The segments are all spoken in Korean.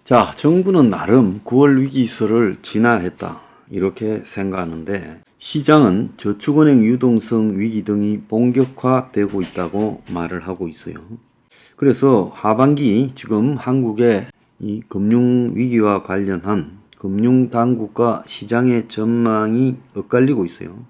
자, 정부는 나름 9월 위기설을 진화했다. 이렇게 생각하는데 시장은 저축은행 유동성 위기 등이 본격화되고 있다고 말을 하고 있어요. 그래서 하반기 지금 한국의 이 금융 위기와 관련한 금융 당국과 시장의 전망이 엇갈리고 있어요.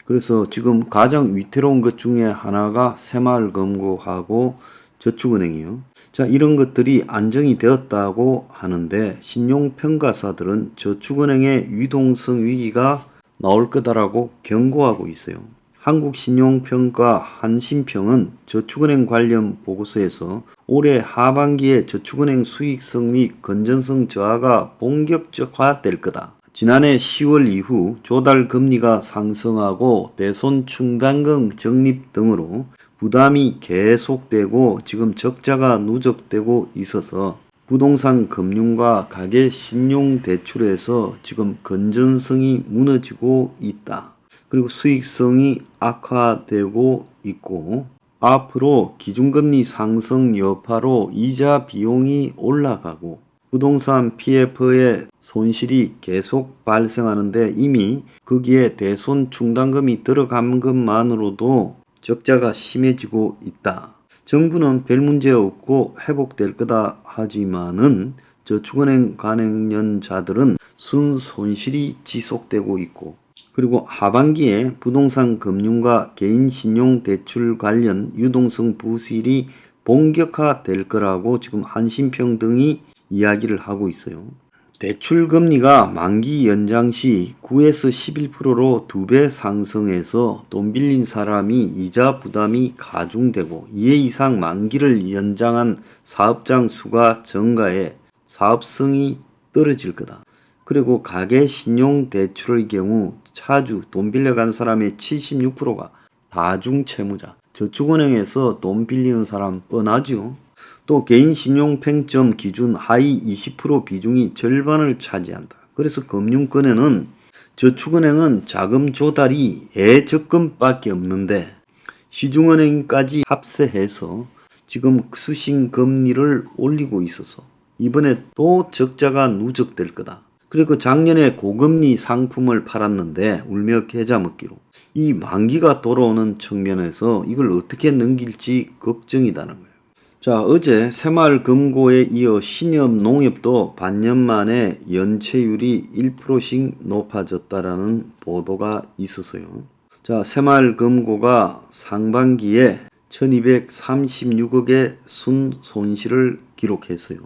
그래서 지금 가장 위태로운 것 중에 하나가 새마을금고하고 저축은행이요. 자, 이런 것들이 안정이 되었다고 하는데 신용평가사들은 저축은행의 유동성 위기가 나올 거다라고 경고하고 있어요. 한국신용평가 한신평은 저축은행 관련 보고서에서 올해 하반기에 저축은행 수익성 및 건전성 저하가 본격적화될 거다. 지난해 10월 이후 조달 금리가 상승하고 대손 충당금 적립 등으로 부담이 계속되고 지금 적자가 누적되고 있어서 부동산 금융과 가계 신용 대출에서 지금 건전성이 무너지고 있다. 그리고 수익성이 악화되고 있고 앞으로 기준금리 상승 여파로 이자 비용이 올라가고 부동산 PF의 손실이 계속 발생하는데 이미 거기에 대손 충당금이 들어간 것만으로도 적자가 심해지고 있다. 정부는 별 문제 없고 회복될 거다 하지만은 저축은행 관행연자들은 순손실이 지속되고 있고 그리고 하반기에 부동산 금융과 개인 신용 대출 관련 유동성 부실이 본격화될 거라고 지금 한신평 등이 이야기를 하고 있어요. 대출 금리가 만기 연장 시 9에서 11%로 2배 상승해서 돈 빌린 사람이 이자 부담이 가중되고 2회 이상 만기를 연장한 사업장 수가 증가해 사업성이 떨어질 거다. 그리고 가계 신용 대출의 경우 차주 돈 빌려간 사람의 76%가 다중채무자, 저축은행에서 돈 빌리는 사람 뻔하죠. 또 개인 신용 팽점 기준 하위 20% 비중이 절반을 차지한다. 그래서 금융권에는 저축은행은 자금 조달이 예적금밖에 없는데 시중은행까지 합세해서 지금 수신금리를 올리고 있어서 이번에 또 적자가 누적될 거다. 그리고 작년에 고금리 상품을 팔았는데 울며 겨자 먹기로 이 만기가 돌아오는 측면에서 이걸 어떻게 넘길지 걱정이라는 거예요. 자, 어제 새마을금고에 이어 신협농협도 반년 만에 연체율이 1%씩 높아졌다라는 보도가 있었어요. 자, 새마을금고가 상반기에 1236억의 순손실을 기록했어요.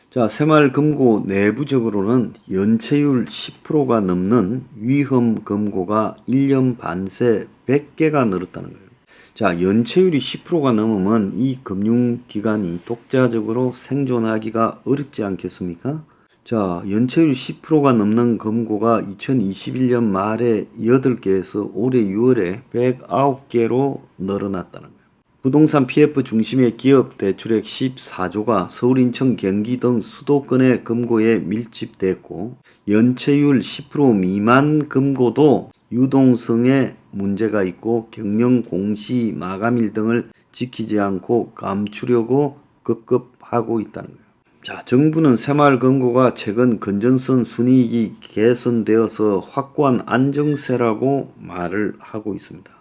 자, 새마을금고 내부적으로는 연체율 10%가 넘는 위험금고가 1년 반 새 100개가 늘었다는 거예요. 자, 연체율이 10%가 넘으면 이 금융기관이 독자적으로 생존하기가 어렵지 않겠습니까? 자, 연체율 10%가 넘는 금고가 2021년 말에 8개에서 올해 6월에 109개로 늘어났다는 거예요. 부동산 PF 중심의 기업 대출액 14조가 서울, 인천, 경기 등 수도권의 금고에 밀집됐고 연체율 10% 미만 금고도 유동성에 문제가 있고 경영 공시 마감일 등을 지키지 않고 감추려고 급급하고 있다는 거예요. 자, 정부는 새마을금고가 최근 건전성 순이익이 개선되어서 확고한 안정세라고 말을 하고 있습니다.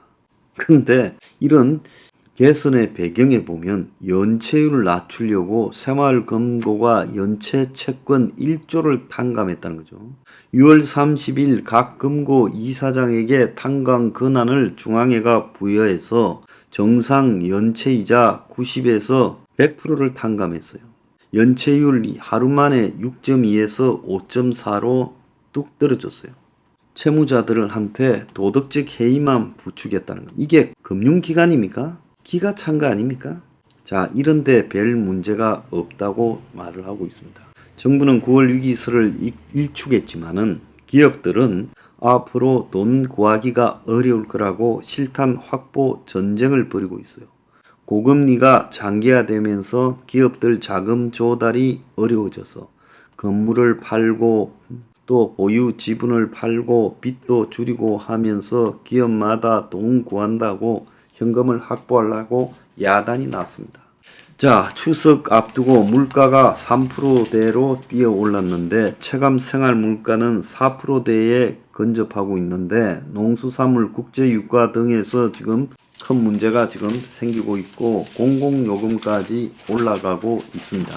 그런데 이런 개선의 배경에 보면 연체율을 낮추려고 새마을금고가 연체 채권 1조를 탕감했다는 거죠. 6월 30일 각 금고 이사장에게 탕감 권한을 중앙회가 부여해서 정상 연체이자 90에서 100%를 탕감했어요. 연체율이 하루 만에 6.2에서 5.4로 뚝 떨어졌어요. 채무자들한테 도덕적 해이만 부추겼다는 거. 이게 금융기관입니까? 기가 찬 거 아닙니까? 자, 이런데 별 문제가 없다고 말을 하고 있습니다. 정부는 9월 위기설을 일축했지만은 기업들은 앞으로 돈 구하기가 어려울 거라고 실탄 확보 전쟁을 벌이고 있어요. 고금리가 장기화되면서 기업들 자금 조달이 어려워져서 건물을 팔고 또 보유 지분을 팔고 빚도 줄이고 하면서 기업마다 돈 구한다고 현금을 확보하려고 야단이 났습니다. 자, 추석 앞두고 물가가 3%대로 뛰어 올랐는데 체감 생활 물가는 4%대에 근접하고 있는데 농수산물 국제유가 등에서 지금 큰 문제가 지금 생기고 있고 공공요금까지 올라가고 있습니다.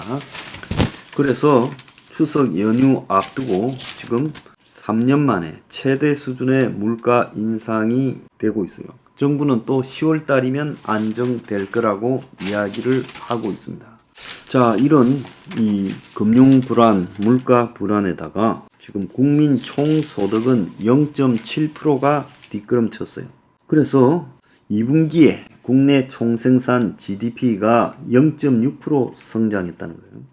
그래서 추석 연휴 앞두고 지금 3년 만에 최대 수준의 물가 인상이 되고 있어요. 정부는 또 10월 달이면 안정될 거라고 이야기를 하고 있습니다. 자, 이런 이 금융 불안, 물가 불안에다가 지금 국민 총소득은 0.7%가 뒷걸음쳤어요. 그래서 2분기에 국내 총생산 GDP가 0.6% 성장했다는 거예요.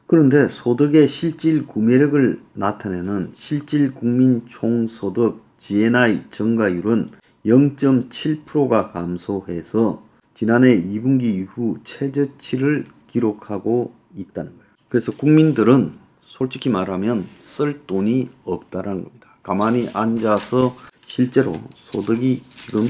그런데 소득의 실질 구매력을 나타내는 실질 국민 총소득 GNI 증가율은 0.7%가 감소해서 지난해 2분기 이후 최저치를 기록하고 있다는 거예요. 그래서 국민들은 솔직히 말하면 쓸 돈이 없다라는 겁니다. 가만히 앉아서 실제로 소득이 지금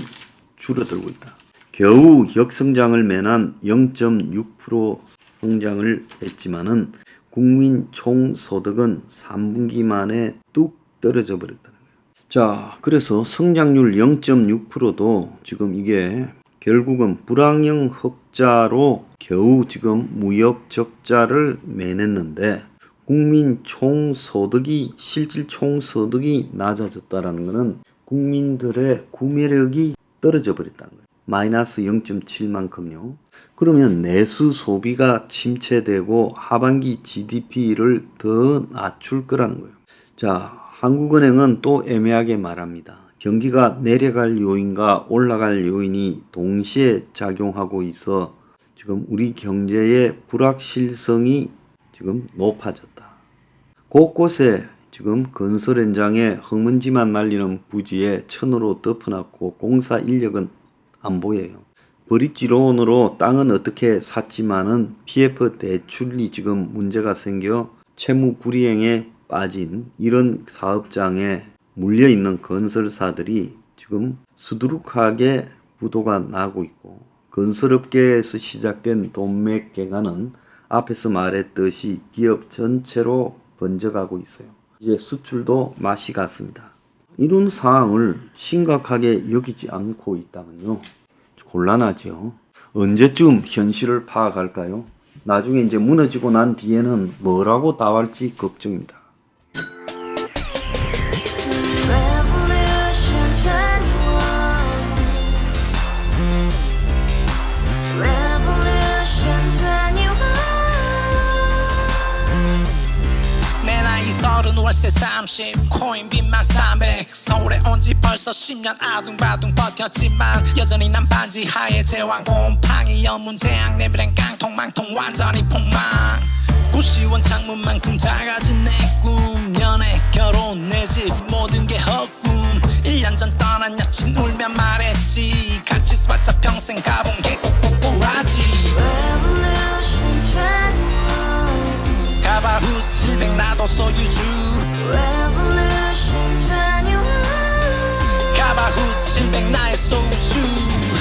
줄어들고 있다. 겨우 역성장을 맨한 0.6% 성장을 했지만은 국민 총소득은 3분기 만에 뚝 떨어져 버렸다는 거예요. 자, 그래서 성장률 0.6%도 지금 이게 결국은 불황형 흑자로 겨우 지금 무역 적자를 매냈는데 국민 총소득이 실질 총소득이 낮아졌다라는 것은 국민들의 구매력이 떨어져 버렸다는 거예요. 마이너스 0.7만큼요. 그러면 내수 소비가 침체되고 하반기 GDP를 더 낮출 거라는 거예요. 자, 한국은행은 또 애매하게 말합니다. 경기가 내려갈 요인과 올라갈 요인이 동시에 작용하고 있어 지금 우리 경제의 불확실성이 지금 높아졌다. 곳곳에 지금 건설 현장에 흙먼지만 날리는 부지에 천으로 덮어놨고 공사 인력은 안 보여요. 브릿지론으로 땅은 어떻게 샀지만은 PF 대출이 지금 문제가 생겨 채무 불이행에 빠진 이런 사업장에 물려있는 건설사들이 지금 수두룩하게 부도가 나고 있고 건설업계에서 시작된 돈맥개가는 앞에서 말했듯이 기업 전체로 번져가고 있어요. 이제 수출도 맛이 갔습니다. 이런 상황을 심각하게 여기지 않고 있다면요. 곤란하죠. 언제쯤 현실을 파악할까요? 나중에 이제 무너지고 난 뒤에는 뭐라고 답할지 걱정입니다. 월세 30 코인빚만 300 서울에 온 지 벌써 10년 아둥바둥 버텼지만 여전히 난 반지 하에 제왕 곰팡이 연문제약 내비랑 깡통망통 완전히 폭망 고시원 창문만큼 작아진 내 꿈 연애 결혼 내 집 모든 게 헛꿈 1년 전 떠난 여친 울며 말했지 같이 써봤자 평생 가본 게 꼭꼭꼭하지 가바후스 700 나도 소유주 가바후스 700 나의 소유주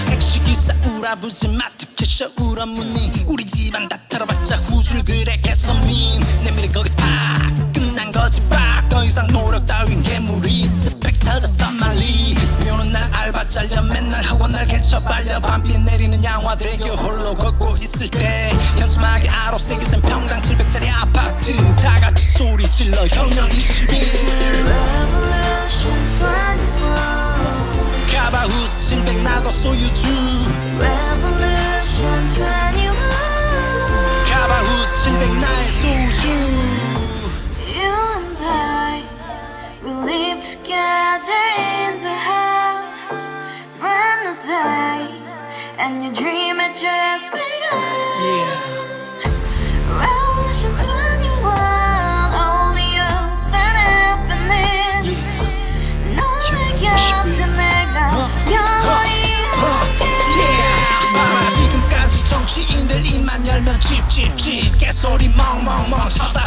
택시기사 우라부지 마트캐셔 울어무니 우리 집안 다 털어봤자 후줄 그래 개선민 내 미래 거기서 팍 끝난 거지 팍더 이상 노력 따윈 괴물이 스펙 찾아서 말리 비오는 날 알바 잘려 맨날 학원 날 개쳐 발려 밤비 내리는 양화대교 홀로 걷고 있을 때 현수막에 아로 새겨진 평당 700짜리 아파트 다같이 소리 질러 혁명 21 가바후스 700 나도 소유주 가바후스 700 나의 소유주 Together in the house, brand new day, and your dream had just begun. Revolution 21, only open happiness. 너의 곁에 내가 영원히 함께. 지금까지 정치인들 입만 열면 찝찝찝 개소리 멍멍멍 쳐다